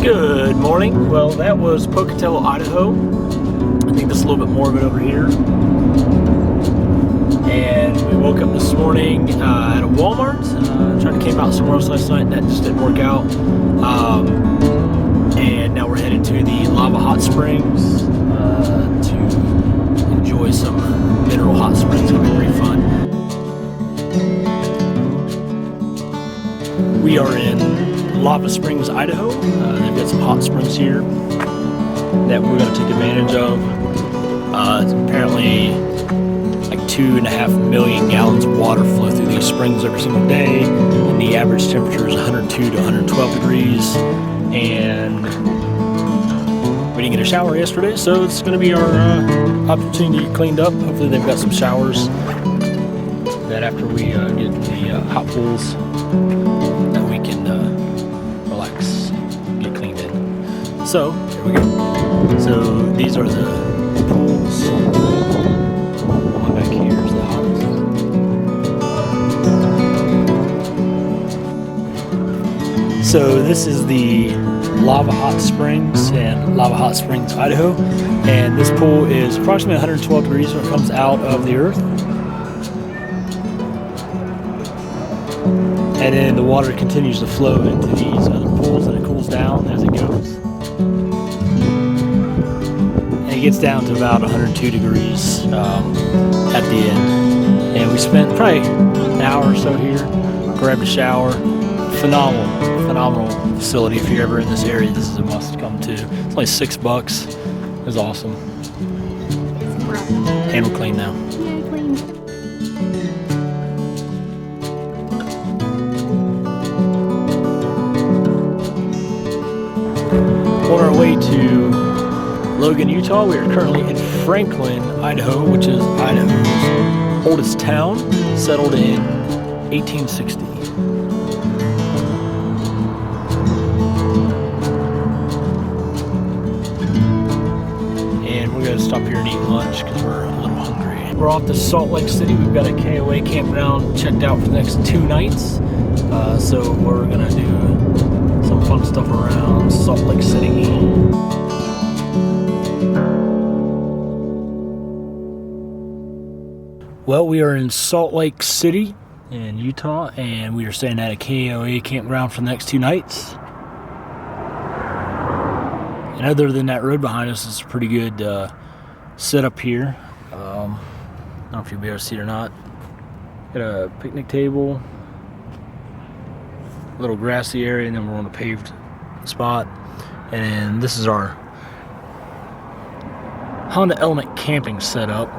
Good morning. Well, that was Pocatello, Idaho. I think there's a little bit more of it over here. And we woke up this morning at a Walmart. Tried to camp out somewhere else last night. That just didn't work out. And now we're headed to the lava hot springs to enjoy some mineral hot springs. It'll be pretty fun. We are in Lava Springs, Idaho. They've got some hot springs here that we're going to take advantage of. It's apparently like 2.5 million gallons of water flow through these springs every single day, and the average temperature is 102 to 112 degrees. And we didn't get a shower yesterday, so it's going to be our opportunity to get cleaned up. Hopefully they've got some showers that after we get the hot pools that we can relax, get cleaned in. So here we go. So these are the pools. One back here is the hottest. So this is the Lava Hot Springs in Lava Hot Springs, Idaho, and this pool is approximately 112 degrees when it comes out of the earth. And then the water continues to flow into these other pools, and it cools down as it goes. And it gets down to about 102 degrees at the end. And we spent probably an hour or so here, grabbed a shower. Phenomenal facility. If you're ever in this area, this is a must come to. It's only $6. It was awesome. And we're clean now. On our way to Logan, Utah. We are currently in Franklin, Idaho, which is Idaho's oldest town, settled in 1860. And we're going to stop here and eat lunch because we're a little hungry. We're off to Salt Lake City. We've got a KOA campground checked out for the next 2 nights. So we're going to do some fun stuff around Salt Lake City. Well, we are in Salt Lake City in Utah, and we are staying at a KOA campground for the next 2 nights. And other than that road behind us, it's a pretty good setup here. I don't know if you'll be able to see it or not. Got a picnic table, little grassy area, and then we're on a paved spot. And this is our Honda Element camping setup.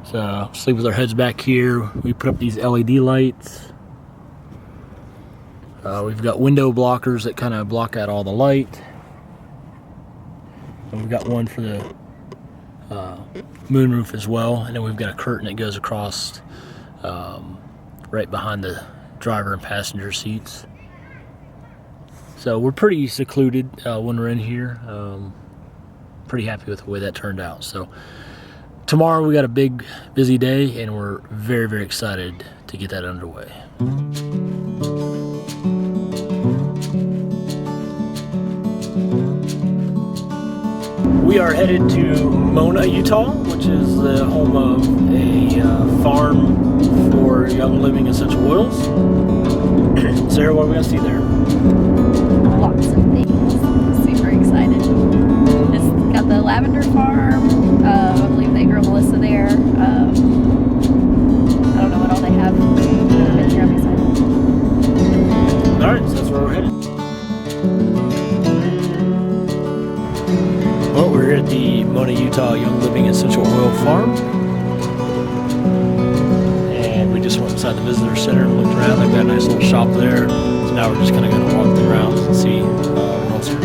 So sleep with our heads back here. We put up these LED lights. We've got window blockers that kind of block out all the light. And we've got one for the moonroof as well. And then we've got a curtain that goes across right behind the driver and passenger seats. So we're pretty secluded when we're in here. Pretty happy with the way that turned out. So tomorrow we got a big busy day, and we're very, very excited to get that underway. We are headed to Mona, Utah, which is the home of a farm for Young Living essential oils. Sarah, what are we going to see there? Lots of things. Super excited. It's got the lavender farm. I believe they grow Melissa there. I don't know what all they have. I've never been here. I'm excited. Alright, so that's where we're headed. Well, we're here at the Mona, Utah Young Living Essential Oil Farm. And we just went inside the visitor center and looked around. They've got a nice little shop there. So now we're just kind of going to walk the grounds and see what's here.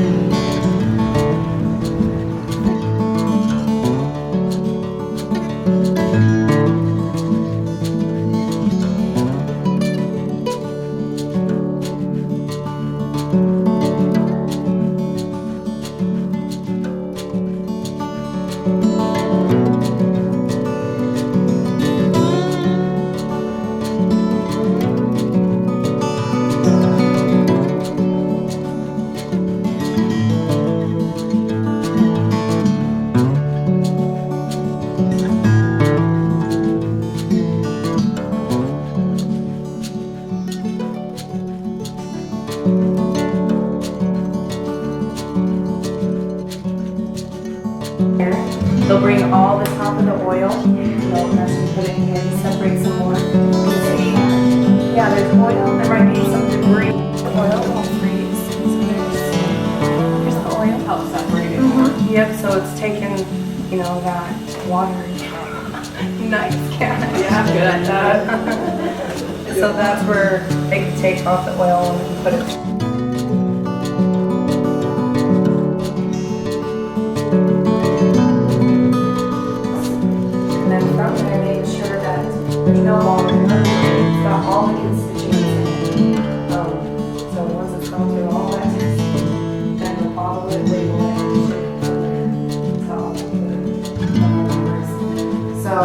here. They'll bring all the top of the oil. They'll actually put it in here and separate some more. See, yeah, there's oil. There might be some debris. The oil won't freeze. So here's the oil. Helps separate it more. Yep, so it's taking, that water. Nice can. Yeah, I'm good at that. So that's where they can take off the oil and put it. And then from there, they ensure that there's no water in it. It's got all the constituents in it. So once it's gone through all that, then the bottle it, label it, and ship it from there. So all the numbers. So.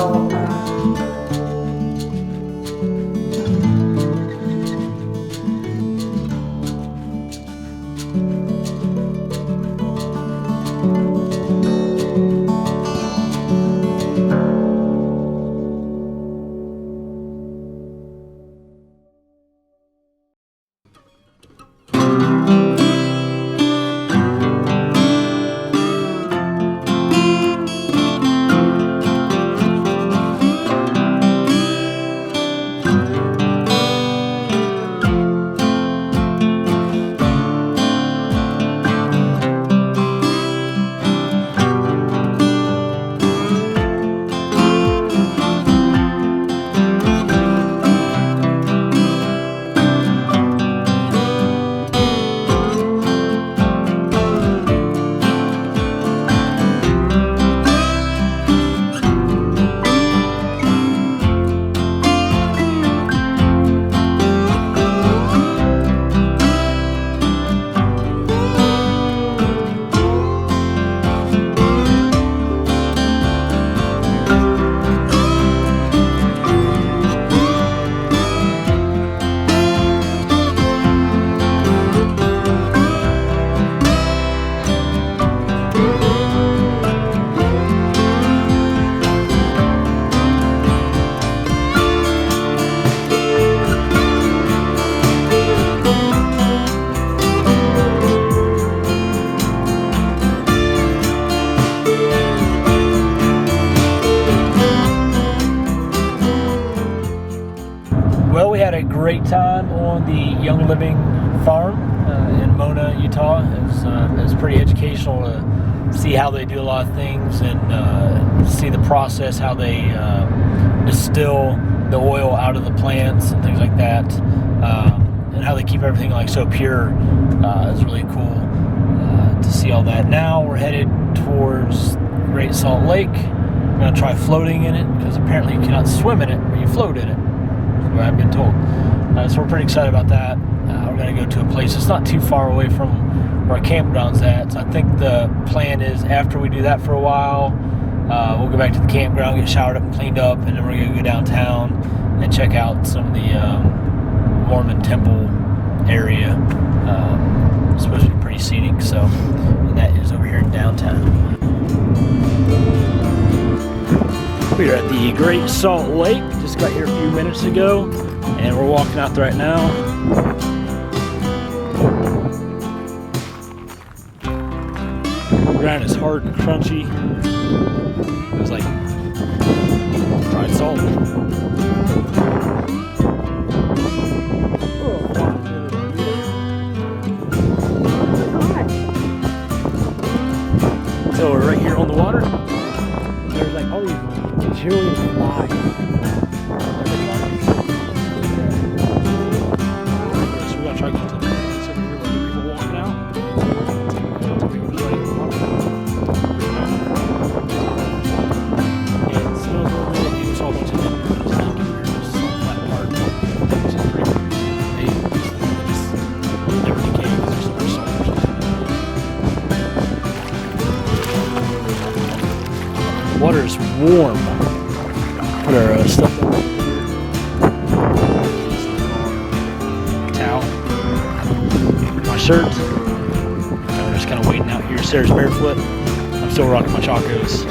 Well, we had a great time on the Young Living farm in Mona, Utah. It was pretty educational to see how they do a lot of things and see the process, how they distill the oil out of the plants and things like that, and how they keep everything like so pure. Is really cool to see all that. Now we're headed towards Great Salt Lake. We're going to try floating in it because apparently you cannot swim in it, but you float in it. What I've been told. So we're pretty excited about that. We're going to go to a place that's not too far away from where our campground's at. So I think the plan is after we do that for a while, we'll go back to the campground, get showered up and cleaned up, and then we're going to go downtown and check out some of the Mormon temple area. It's supposed to be pretty scenic, so, and that is over here in downtown. We are at the Great Salt Lake. Just got here a few minutes ago, and we're walking out there right now. The ground is hard and crunchy. It was like dried salt. So we're right here on the water. There's like all these jillion flies. So we gotta try to get to the place over here where people walking out. So we can play in the water. Yeah, it smells a little bit. It's all bunch of them. It's not here. There's some flat part, which is pretty cool. They just never decay because there's so much salt. Water is warm. Put our stuff in towel, my shirt, and we're just kind of waiting out here. Sarah's barefoot. I'm still rocking my Chacos. I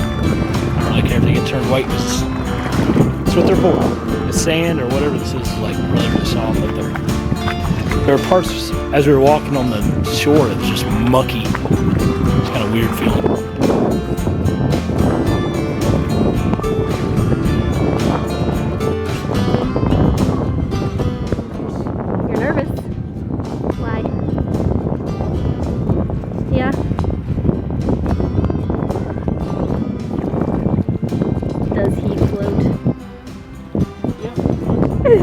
don't really care if they get turned white. That's what they're for. The sand or whatever this is like really, really soft. Like there are parts as we were walking on the shore that was just mucky. It's kind of weird feeling.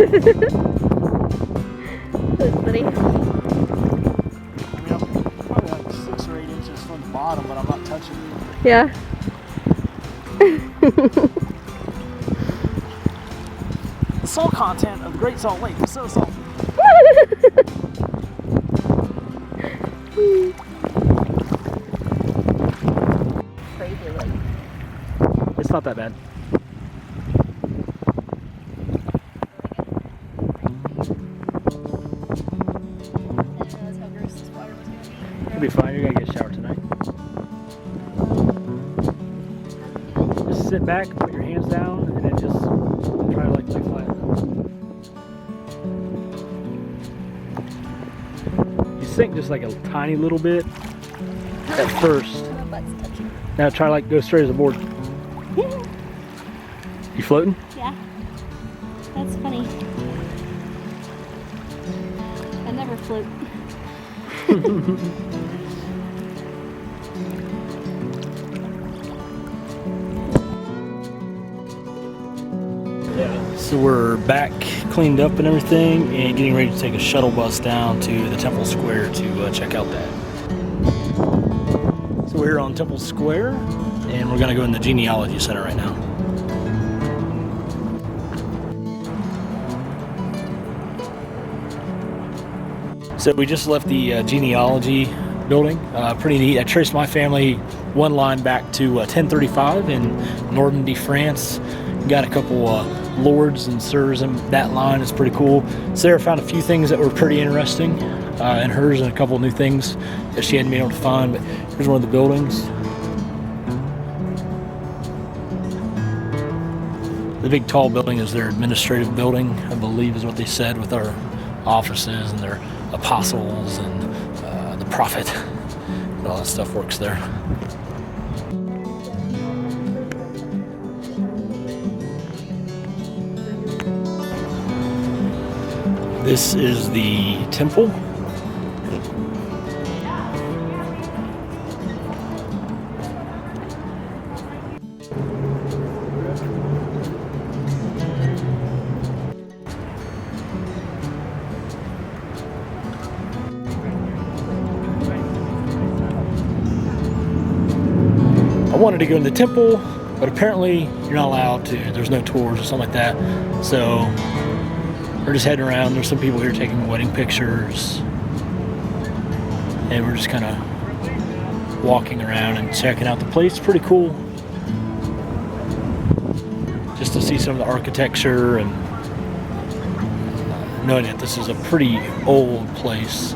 That's funny. I mean, I'm probably like 6 or 8 inches from the bottom, but I'm not touching it. Yeah. The salt content of the Great Salt Lake is so salty. Crazy lake. It's not that bad. It'll be fine. You're gonna get a shower tonight. Just sit back, put your hands down, and then just try to like lay flat. You sink just like a tiny little bit at first. My butt's touching. Now try to like go straight as a board. You floating? Yeah. That's funny. I never float. So we're back cleaned up and everything and getting ready to take a shuttle bus down to the Temple Square to check out that. So we're here on Temple Square and we're gonna go in the genealogy center right now. So we just left the genealogy building. Pretty neat. I traced my family one line back to 1035 in Normandy, France. Got a couple lords and sirs in that line. It's pretty cool. Sarah found a few things that were pretty interesting in hers, and a couple new things that she hadn't been able to find. But here's one of the buildings. The big tall building is their administrative building, I believe is what they said, with our offices and their apostles and the prophet and all that stuff works there. This is the temple. I wanted to go in the temple, but apparently you're not allowed to. There's no tours or something like that. So we're just heading around. There's some people here taking wedding pictures. And we're just kind of walking around and checking out the place. Pretty cool. Just to see some of the architecture and knowing that this is a pretty old place.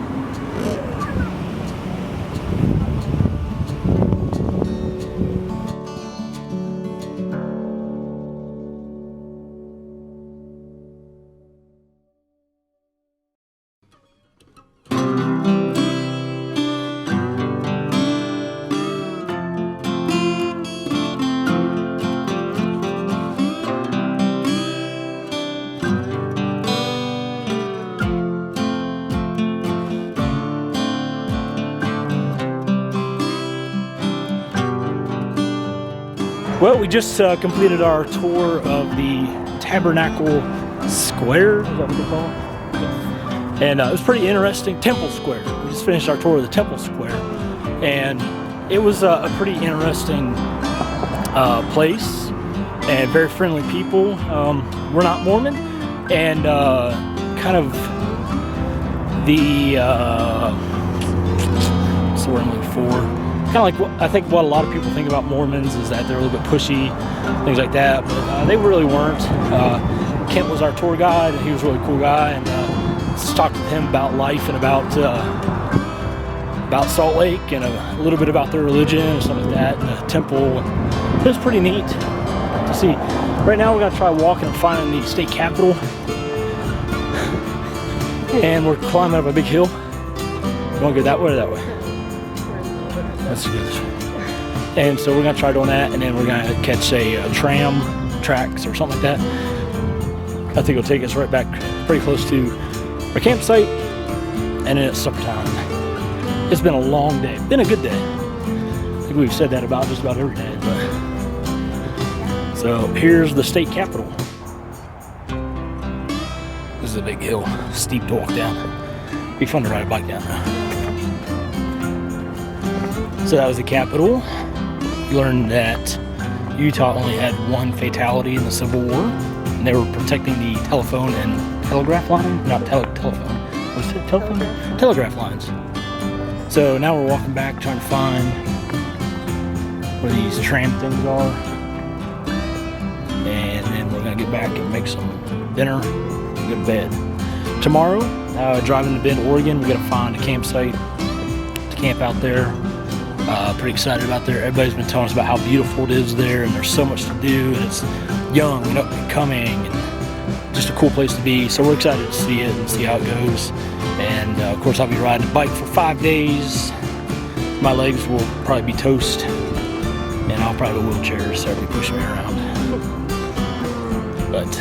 Well, we just completed our tour of the Tabernacle Square, is that what they call it? Yeah. And it was pretty interesting. Temple Square. We just finished our tour of the Temple Square. And it was a pretty interesting place and very friendly people. We're not Mormon. And kind of the, what's the word I'm looking for? Kind of like I think what a lot of people think about Mormons is that they're a little bit pushy, things like that, but they really weren't. Kent was our tour guide, and he was a really cool guy, and just talked with him about life and about Salt Lake and a little bit about their religion and stuff like that, and the temple. It was pretty neat to see. Right now we're gonna try walking and finding the state capitol, and we're climbing up a big hill. You want to go that way or that way? That's good. And so we're gonna try doing that, and then we're gonna catch a tram tracks or something like that. I think it'll take us right back pretty close to our campsite, and then it's supper time. It's been a long day. Been a good day. I think we've said that about just about every day. But so here's the state capitol. is a big hill, steep to walk down. Be fun to ride a bike down though. So that was the Capitol. We learned that Utah only had one fatality in the Civil War, and they were protecting the telephone and telegraph line. Not telephone. Was it telephone? Telegraph lines. So now we're walking back, trying to find where these tram things are, and then we're gonna get back and make some dinner and go to bed. Tomorrow, driving to Bend, Oregon, we gotta find a campsite to camp out there. Pretty excited about there. Everybody's been telling us about how beautiful it is there, and there's so much to do, and it's young and up and coming, and just a cool place to be. So we're excited to see it and see how it goes. And of course, I'll be riding a bike for 5 days. My legs will probably be toast, and I'll probably have a wheelchair, so they'll be pushing me around. But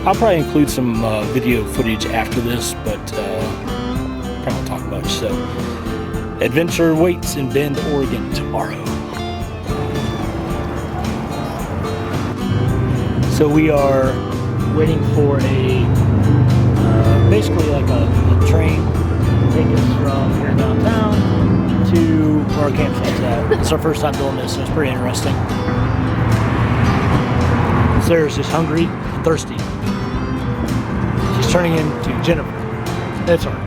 I'll probably include some video footage after this, but probably won't talk much. So adventure waits in Bend, Oregon tomorrow. So we are waiting for a basically like a train to take us from here downtown to where our campsite's at. It's our first time doing this, so it's pretty interesting. Sarah's just hungry and thirsty. She's turning into Jennifer. That's her.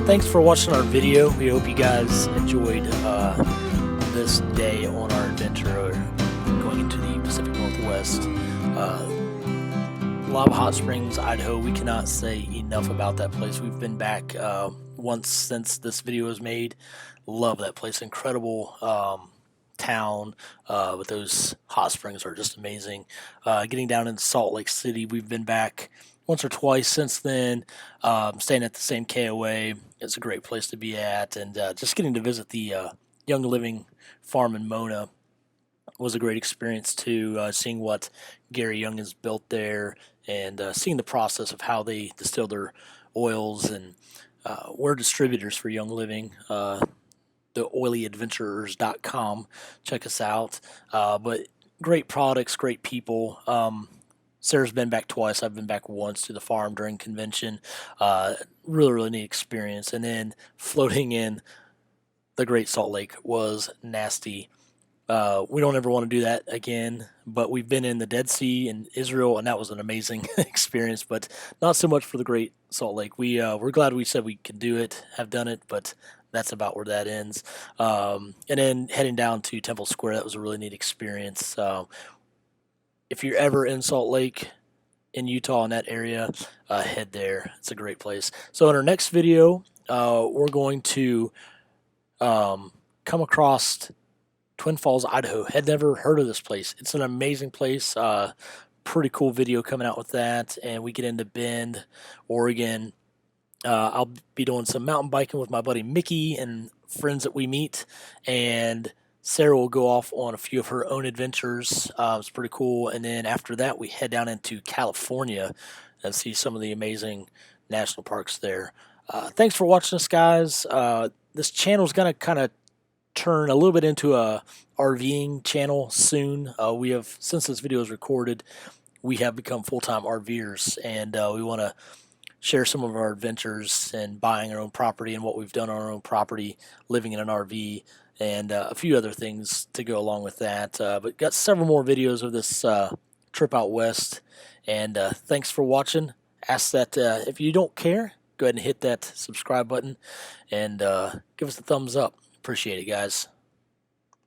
Thanks for watching our video. We hope you guys enjoyed this day on our adventure going into the Pacific Northwest. Lava Hot Springs, Idaho. We cannot say enough about that place. We've been back once since this video was made. Love that place. Incredible town, but those hot springs are just amazing. Getting down in Salt Lake City, we've been back once or twice since then, staying at the same KOA. It's a great place to be at, and just getting to visit the Young Living farm in Mona was a great experience too, seeing what Gary Young has built there, and seeing the process of how they distill their oils, and we're distributors for Young Living, theoilyadventurers.com. Check us out, but great products, great people. Sarah's been back twice. I've been back once to the farm during convention. Really neat experience. And then floating in the Great Salt Lake was nasty. We don't ever want to do that again, but we've been in the Dead Sea in Israel, and that was an amazing experience, but not so much for the Great Salt Lake. We're glad we said we could do it, have done it, but that's about where that ends. And then heading down to Temple Square, that was a really neat experience. If you're ever in Salt Lake, in Utah, in that area, head there. It's a great place. So in our next video, we're going to come across Twin Falls, Idaho. Had never heard of this place. It's an amazing place. Pretty cool video coming out with that. And we get into Bend, Oregon. I'll be doing some mountain biking with my buddy Mickey and friends that we meet. And Sarah will go off on a few of her own adventures. It's pretty cool. And then after that, we head down into California and see some of the amazing national parks there. Thanks for watching us, guys. This channel is going to kind of turn a little bit into a RVing channel soon. We have, since this video is recorded, we have become full-time RVers, and we want to share some of our adventures and buying our own property and what we've done on our own property, living in an RV, and a few other things to go along with that. But got several more videos of this trip out west, and thanks for watching. Ask that if you don't care, go ahead and hit that subscribe button and give us a thumbs up. Appreciate it, guys.